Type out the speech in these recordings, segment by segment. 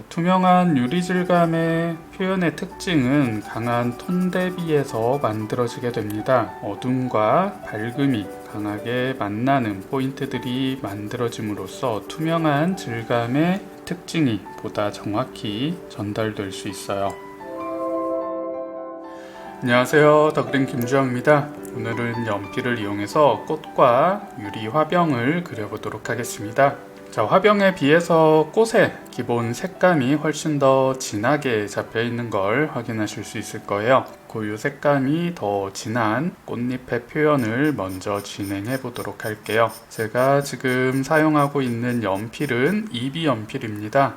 투명한 유리 질감의 표현의 특징은 강한 톤 대비에서 만들어지게 됩니다. 어둠과 밝음이 강하게 만나는 포인트들이 만들어짐으로써 투명한 질감의 특징이 보다 정확히 전달될 수 있어요. 안녕하세요, 더그린 김주영입니다. 오늘은 연필을 이용해서 꽃과 유리 화병을 그려보도록 하겠습니다. 자, 화병에 비해서 꽃의 기본 색감이 훨씬 더 진하게 잡혀 있는 걸 확인하실 수 있을 거예요. 고유 색감이 더 진한 꽃잎의 표현을 먼저 진행해 보도록 할게요. 제가 지금 사용하고 있는 연필은 이비 연필입니다.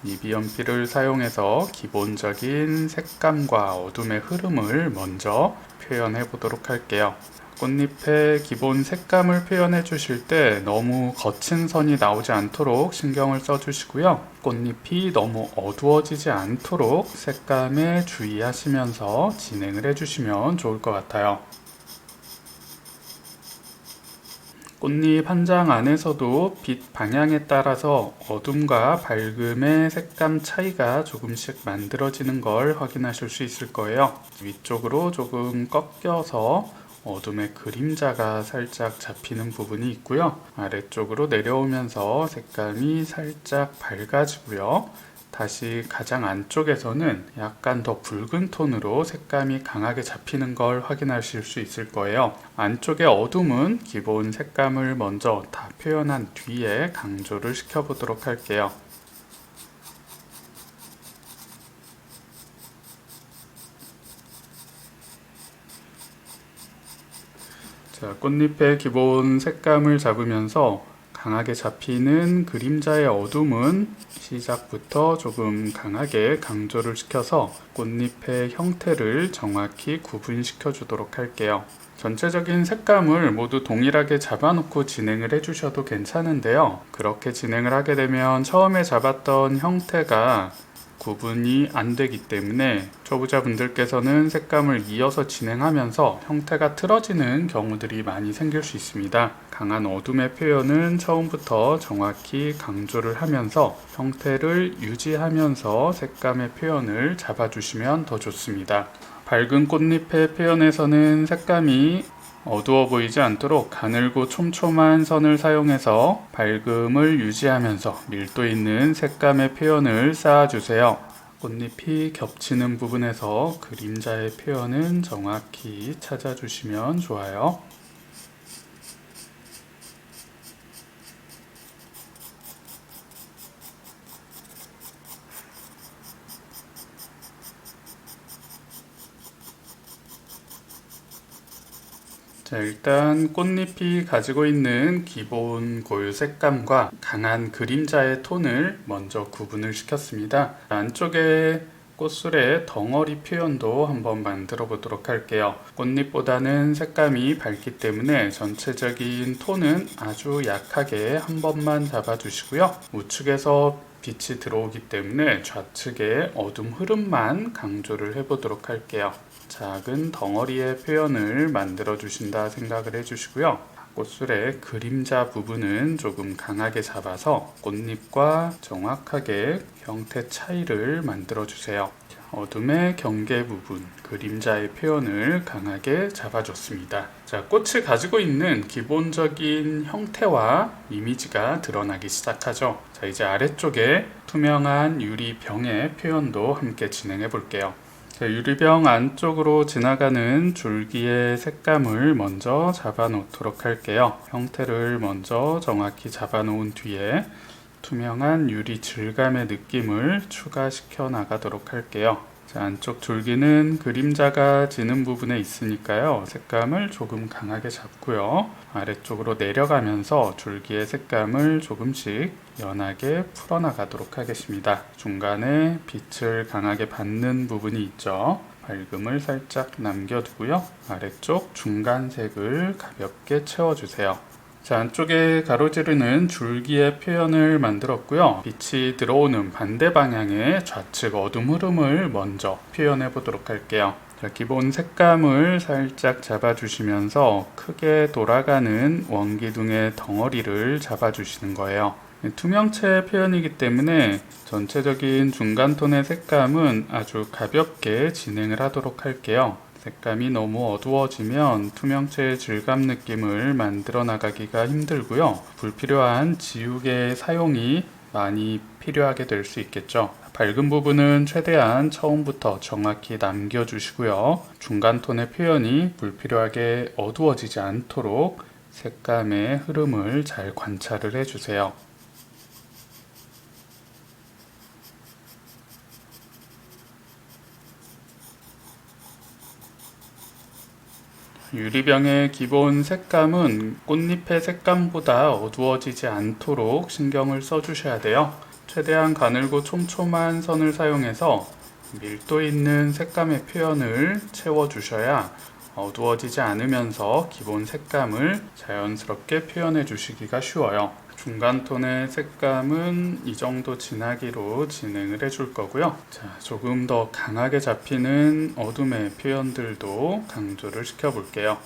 이비 연필을 사용해서 기본적인 색감과 어둠의 흐름을 먼저 표현해 보도록 할게요. 꽃잎의 기본 색감을 표현해 주실 때 너무 거친 선이 나오지 않도록 신경을 써 주시고요. 꽃잎이 너무 어두워지지 않도록 색감에 주의하시면서 진행을 해 주시면 좋을 것 같아요. 꽃잎 한 장 안에서도 빛 방향에 따라서 어둠과 밝음의 색감 차이가 조금씩 만들어지는 걸 확인하실 수 있을 거예요. 위쪽으로 조금 꺾여서 어둠의 그림자가 살짝 잡히는 부분이 있고요. 아래쪽으로 내려오면서 색감이 살짝 밝아지고요. 다시 가장 안쪽에서는 약간 더 붉은 톤으로 색감이 강하게 잡히는 걸 확인하실 수 있을 거예요. 안쪽의 어둠은 기본 색감을 먼저 다 표현한 뒤에 강조를 시켜보도록 할게요. 자, 꽃잎의 기본 색감을 잡으면서 강하게 잡히는 그림자의 어둠은 시작부터 조금 강하게 강조를 시켜서 꽃잎의 형태를 정확히 구분시켜 주도록 할게요. 전체적인 색감을 모두 동일하게 잡아놓고 진행을 해주셔도 괜찮은데요. 그렇게 진행을 하게 되면 처음에 잡았던 형태가 구분이 안 되기 때문에 초보자분들께서는 색감을 이어서 진행하면서 형태가 틀어지는 경우들이 많이 생길 수 있습니다. 강한 어둠의 표현은 처음부터 정확히 강조를 하면서 형태를 유지하면서 색감의 표현을 잡아주시면 더 좋습니다. 밝은 꽃잎의 표현에서는 색감이 어두워 보이지 않도록 가늘고 촘촘한 선을 사용해서 밝음을 유지하면서 밀도 있는 색감의 표현을 쌓아주세요. 꽃잎이 겹치는 부분에서 그림자의 표현은 정확히 찾아주시면 좋아요. 자, 일단 꽃잎이 가지고 있는 기본 고유 색감과 강한 그림자의 톤을 먼저 구분을 시켰습니다. 안쪽에 꽃술의 덩어리 표현도 한번 만들어 보도록 할게요. 꽃잎보다는 색감이 밝기 때문에 전체적인 톤은 아주 약하게 한 번만 잡아주시고요. 우측에서 빛이 들어오기 때문에 좌측의 어둠 흐름만 강조를 해보도록 할게요. 작은 덩어리의 표현을 만들어 주신다 생각을 해주시고요. 꽃술의 그림자 부분은 조금 강하게 잡아서 꽃잎과 정확하게 형태 차이를 만들어 주세요. 어둠의 경계 부분, 그림자의 표현을 강하게 잡아줬습니다. 자, 꽃이 가지고 있는 기본적인 형태와 이미지가 드러나기 시작하죠. 자, 이제 아래쪽에 투명한 유리병의 표현도 함께 진행해 볼게요. 유리병 안쪽으로 지나가는 줄기의 색감을 먼저 잡아 놓도록 할게요. 형태를 먼저 정확히 잡아 놓은 뒤에 투명한 유리 질감의 느낌을 추가시켜 나가도록 할게요. 자, 안쪽 줄기는 그림자가 지는 부분에 있으니까요. 색감을 조금 강하게 잡고요. 아래쪽으로 내려가면서 줄기의 색감을 조금씩 연하게 풀어나가도록 하겠습니다. 중간에 빛을 강하게 받는 부분이 있죠. 밝음을 살짝 남겨두고요. 아래쪽 중간색을 가볍게 채워주세요. 자, 안쪽에 가로지르는 줄기의 표현을 만들었고요. 빛이 들어오는 반대 방향의 좌측 어둠 흐름을 먼저 표현해 보도록 할게요. 자, 기본 색감을 살짝 잡아주시면서 크게 돌아가는 원기둥의 덩어리를 잡아주시는 거예요. 투명체 표현이기 때문에 전체적인 중간톤의 색감은 아주 가볍게 진행을 하도록 할게요. 색감이 너무 어두워지면 투명체의 질감 느낌을 만들어 나가기가 힘들고요. 불필요한 지우개 사용이 많이 필요하게 될 수 있겠죠. 밝은 부분은 최대한 처음부터 정확히 남겨주시고요. 중간톤의 표현이 불필요하게 어두워지지 않도록 색감의 흐름을 잘 관찰을 해주세요. 유리병의 기본 색감은 꽃잎의 색감보다 어두워지지 않도록 신경을 써주셔야 돼요. 최대한 가늘고 촘촘한 선을 사용해서 밀도 있는 색감의 표현을 채워주셔야 어두워지지 않으면서 기본 색감을 자연스럽게 표현해 주시기가 쉬워요. 중간톤의 색감은 이 정도 진하기로 진행을 해줄 거고요. 자, 조금 더 강하게 잡히는 어둠의 표현들도 강조를 시켜 볼게요.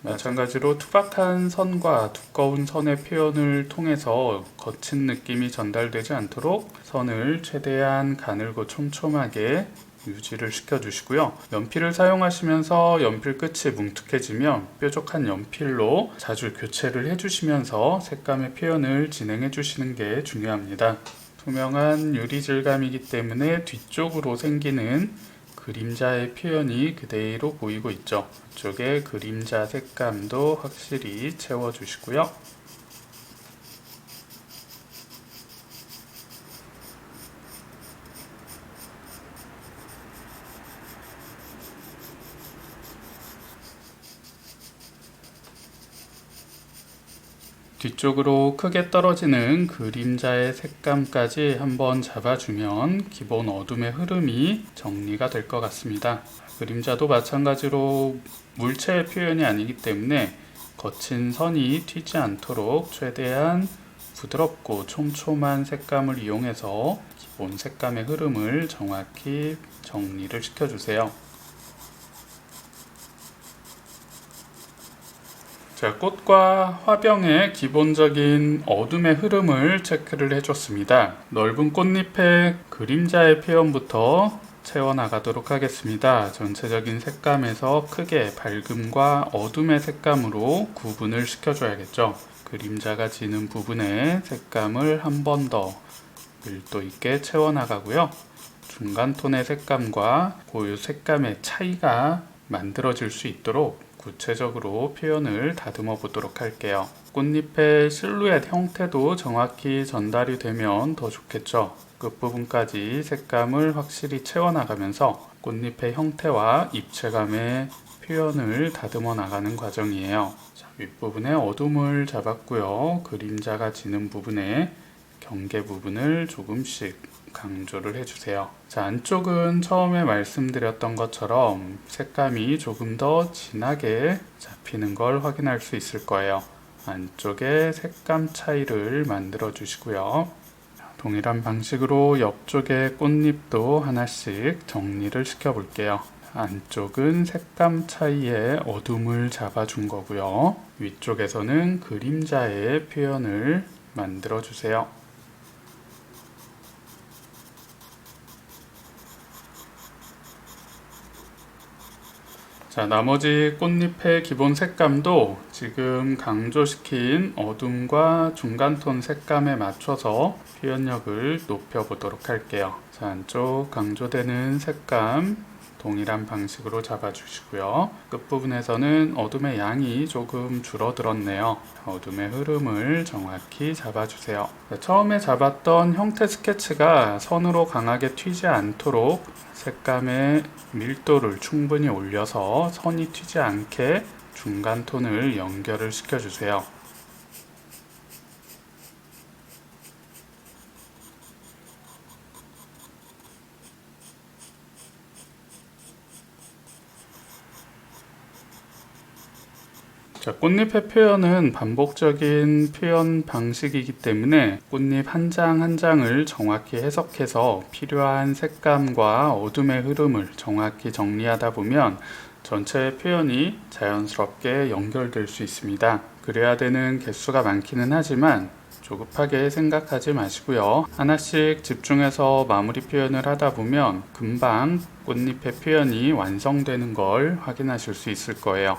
마찬가지로 투박한 선과 두꺼운 선의 표현을 통해서 거친 느낌이 전달되지 않도록 선을 최대한 가늘고 촘촘하게 유지를 시켜주시고요. 연필을 사용하시면서 연필 끝이 뭉툭해지면 뾰족한 연필로 자주 교체를 해주시면서 색감의 표현을 진행해 주시는 게 중요합니다. 투명한 유리 질감이기 때문에 뒤쪽으로 생기는 그림자의 표현이 그대로 보이고 있죠. 이쪽에 그림자 색감도 확실히 채워주시고요. 뒤쪽으로 크게 떨어지는 그림자의 색감까지 한번 잡아주면 기본 어둠의 흐름이 정리가 될 것 같습니다. 그림자도 마찬가지로 물체의 표현이 아니기 때문에 거친 선이 튀지 않도록 최대한 부드럽고 촘촘한 색감을 이용해서 기본 색감의 흐름을 정확히 정리를 시켜주세요. 자, 꽃과 화병의 기본적인 어둠의 흐름을 체크를 해줬습니다. 넓은 꽃잎의 그림자의 표현부터 채워나가도록 하겠습니다. 전체적인 색감에서 크게 밝음과 어둠의 색감으로 구분을 시켜줘야겠죠. 그림자가 지는 부분의 색감을 한 번 더 밀도 있게 채워나가고요. 중간톤의 색감과 고유 색감의 차이가 만들어질 수 있도록 구체적으로 표현을 다듬어 보도록 할게요. 꽃잎의 실루엣 형태도 정확히 전달이 되면 더 좋겠죠. 끝부분까지 색감을 확실히 채워나가면서 꽃잎의 형태와 입체감의 표현을 다듬어 나가는 과정이에요. 자, 윗부분에 어둠을 잡았고요. 그림자가 지는 부분에 경계 부분을 조금씩 강조를 해주세요. 자, 안쪽은 처음에 말씀드렸던 것처럼 색감이 조금 더 진하게 잡히는 걸 확인할 수 있을 거예요. 안쪽에 색감 차이를 만들어 주시고요. 동일한 방식으로 옆쪽의 꽃잎도 하나씩 정리를 시켜 볼게요. 안쪽은 색감 차이에 어둠을 잡아준 거고요. 위쪽에서는 그림자의 표현을 만들어 주세요. 자, 나머지 꽃잎의 기본 색감도 지금 강조시킨 어둠과 중간톤 색감에 맞춰서 표현력을 높여보도록 할게요. 자, 안쪽 강조되는 색감 동일한 방식으로 잡아주시고요. 끝부분에서는 어둠의 양이 조금 줄어들었네요. 어둠의 흐름을 정확히 잡아주세요. 자, 처음에 잡았던 형태 스케치가 선으로 강하게 튀지 않도록 색감의 밀도를 충분히 올려서 선이 튀지 않게 중간 톤을 연결을 시켜주세요. 자, 꽃잎의 표현은 반복적인 표현 방식이기 때문에 꽃잎 한 장 한 장을 정확히 해석해서 필요한 색감과 어둠의 흐름을 정확히 정리하다 보면 전체 표현이 자연스럽게 연결될 수 있습니다. 그래야 되는 개수가 많기는 하지만 조급하게 생각하지 마시고요. 하나씩 집중해서 마무리 표현을 하다 보면 금방 꽃잎의 표현이 완성되는 걸 확인하실 수 있을 거예요.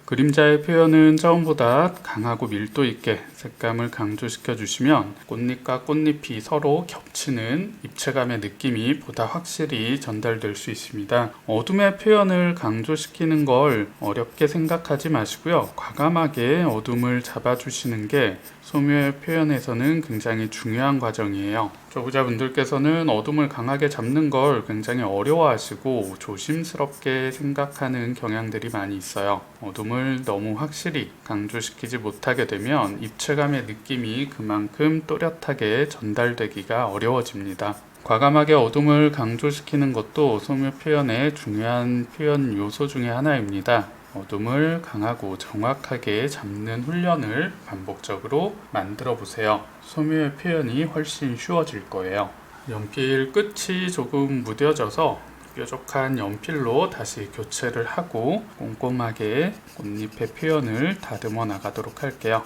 그림자의 표현은 처음보다 강하고 밀도 있게 색감을 강조시켜 주시면 꽃잎과 꽃잎이 서로 겹치는 입체감의 느낌이 보다 확실히 전달될 수 있습니다. 어둠의 표현을 강조시키는 걸 어렵게 생각하지 마시고요. 과감하게 어둠을 잡아주시는 게 소묘의 표현에서는 굉장히 중요한 과정이에요. 초보자분들께서는 어둠을 강하게 잡는 걸 굉장히 어려워하시고 조심스럽게 생각하는 경향들이 많이 있어요. 어둠을 너무 확실히 강조시키지 못하게 되면 입체감의 느낌이 그만큼 또렷하게 전달되기가 어려워집니다. 과감하게 어둠을 강조시키는 것도 소묘 표현의 중요한 표현 요소 중에 하나입니다. 어둠을 강하고 정확하게 잡는 훈련을 반복적으로 만들어 보세요. 소묘의 표현이 훨씬 쉬워질 거예요. 연필 끝이 조금 무뎌져서 뾰족한 연필로 다시 교체를 하고 꼼꼼하게 꽃잎의 표현을 다듬어 나가도록 할게요.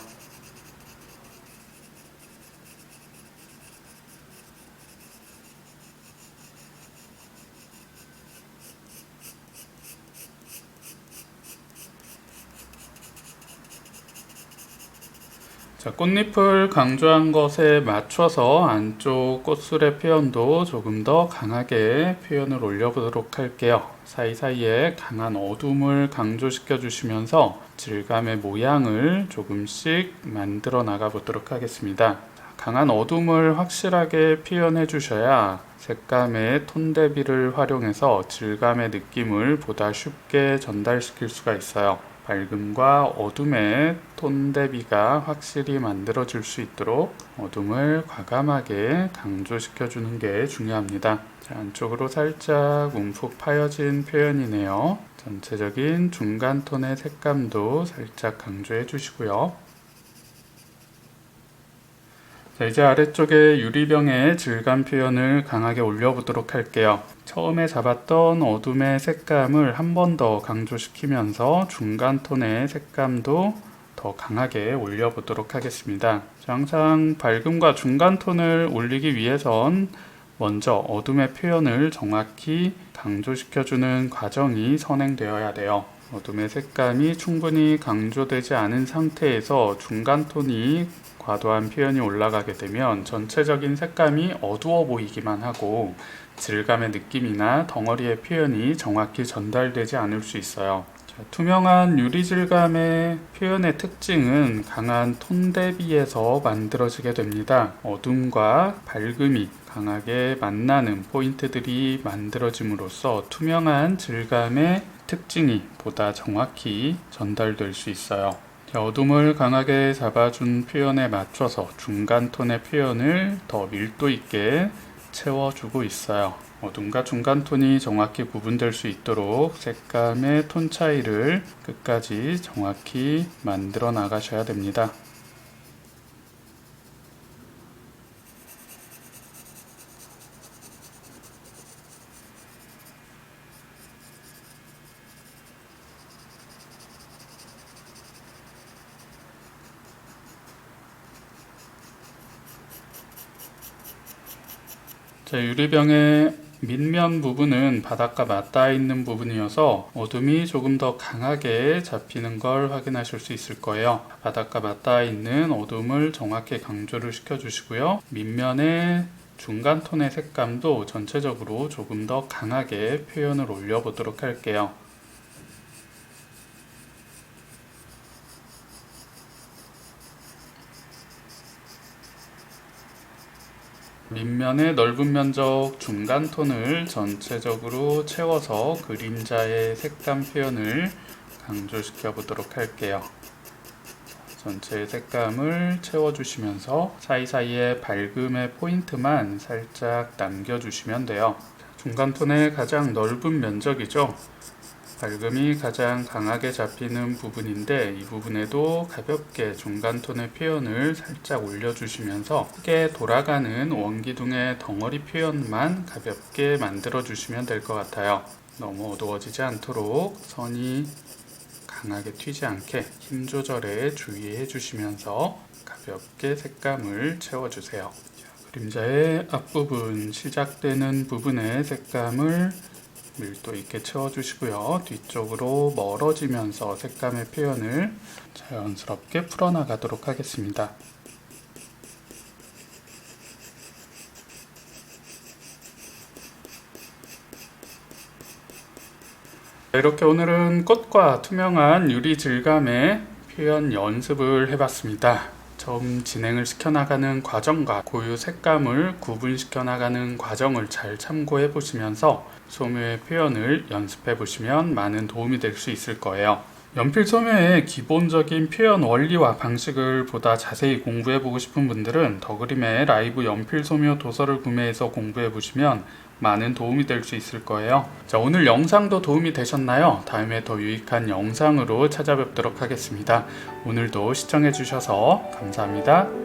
자, 꽃잎을 강조한 것에 맞춰서 안쪽 꽃술의 표현도 조금 더 강하게 표현을 올려보도록 할게요. 사이사이에 강한 어둠을 강조시켜 주시면서 질감의 모양을 조금씩 만들어 나가 보도록 하겠습니다. 강한 어둠을 확실하게 표현해 주셔야 색감의 톤 대비를 활용해서 질감의 느낌을 보다 쉽게 전달시킬 수가 있어요. 밝음과 어둠의 톤 대비가 확실히 만들어질 수 있도록 어둠을 과감하게 강조시켜 주는 게 중요합니다. 자, 안쪽으로 살짝 움푹 파여진 표현이네요. 전체적인 중간 톤의 색감도 살짝 강조해 주시고요. 자, 이제 아래쪽에 유리병의 질감 표현을 강하게 올려보도록 할게요. 처음에 잡았던 어둠의 색감을 한 번 더 강조시키면서 중간 톤의 색감도 더 강하게 올려보도록 하겠습니다. 항상 밝음과 중간 톤을 올리기 위해선 먼저 어둠의 표현을 정확히 강조시켜주는 과정이 선행되어야 돼요. 어둠의 색감이 충분히 강조되지 않은 상태에서 중간 톤이 과도한 표현이 올라가게 되면 전체적인 색감이 어두워 보이기만 하고 질감의 느낌이나 덩어리의 표현이 정확히 전달되지 않을 수 있어요. 자, 투명한 유리 질감의 표현의 특징은 강한 톤 대비에서 만들어지게 됩니다. 어둠과 밝음이 강하게 만나는 포인트들이 만들어짐으로써 투명한 질감의 특징이 보다 정확히 전달될 수 있어요. 어둠을 강하게 잡아준 표현에 맞춰서 중간 톤의 표현을 더 밀도 있게 채워주고 있어요. 어둠과 중간 톤이 정확히 구분될 수 있도록 색감의 톤 차이를 끝까지 정확히 만들어 나가셔야 됩니다. 자, 유리병의 밑면 부분은 바닥과 맞닿아 있는 부분이어서 어둠이 조금 더 강하게 잡히는 걸 확인하실 수 있을 거예요. 바닥과 맞닿아 있는 어둠을 정확히 강조를 시켜 주시고요. 밑면의 중간 톤의 색감도 전체적으로 조금 더 강하게 표현을 올려보도록 할게요. 밑면의 넓은 면적 중간 톤을 전체적으로 채워서 그림자의 색감 표현을 강조시켜 보도록 할게요. 전체 색감을 채워주시면서 사이사이에 밝음의 포인트만 살짝 남겨주시면 돼요. 중간 톤의 가장 넓은 면적이죠. 밝음이 가장 강하게 잡히는 부분인데 이 부분에도 가볍게 중간 톤의 표현을 살짝 올려주시면서 크게 돌아가는 원기둥의 덩어리 표현만 가볍게 만들어 주시면 될 것 같아요. 너무 어두워지지 않도록 선이 강하게 튀지 않게 힘 조절에 주의해 주시면서 가볍게 색감을 채워주세요. 그림자의 앞부분 시작되는 부분의 색감을 밀도 있게 채워주시고요. 뒤쪽으로 멀어지면서 색감의 표현을 자연스럽게 풀어나가도록 하겠습니다. 이렇게 오늘은 꽃과 투명한 유리 질감의 표현 연습을 해봤습니다. 처음 진행을 시켜나가는 과정과 고유 색감을 구분시켜 나가는 과정을 잘 참고해 보시면서 소묘의 표현을 연습해 보시면 많은 도움이 될 수 있을 거예요. 연필 소묘의 기본적인 표현 원리와 방식을 보다 자세히 공부해 보고 싶은 분들은 더그림의 라이브 연필 소묘 도서를 구매해서 공부해 보시면 많은 도움이 될 수 있을 거예요. 자, 오늘 영상도 도움이 되셨나요? 다음에 더 유익한 영상으로 찾아뵙도록 하겠습니다. 오늘도 시청해 주셔서 감사합니다.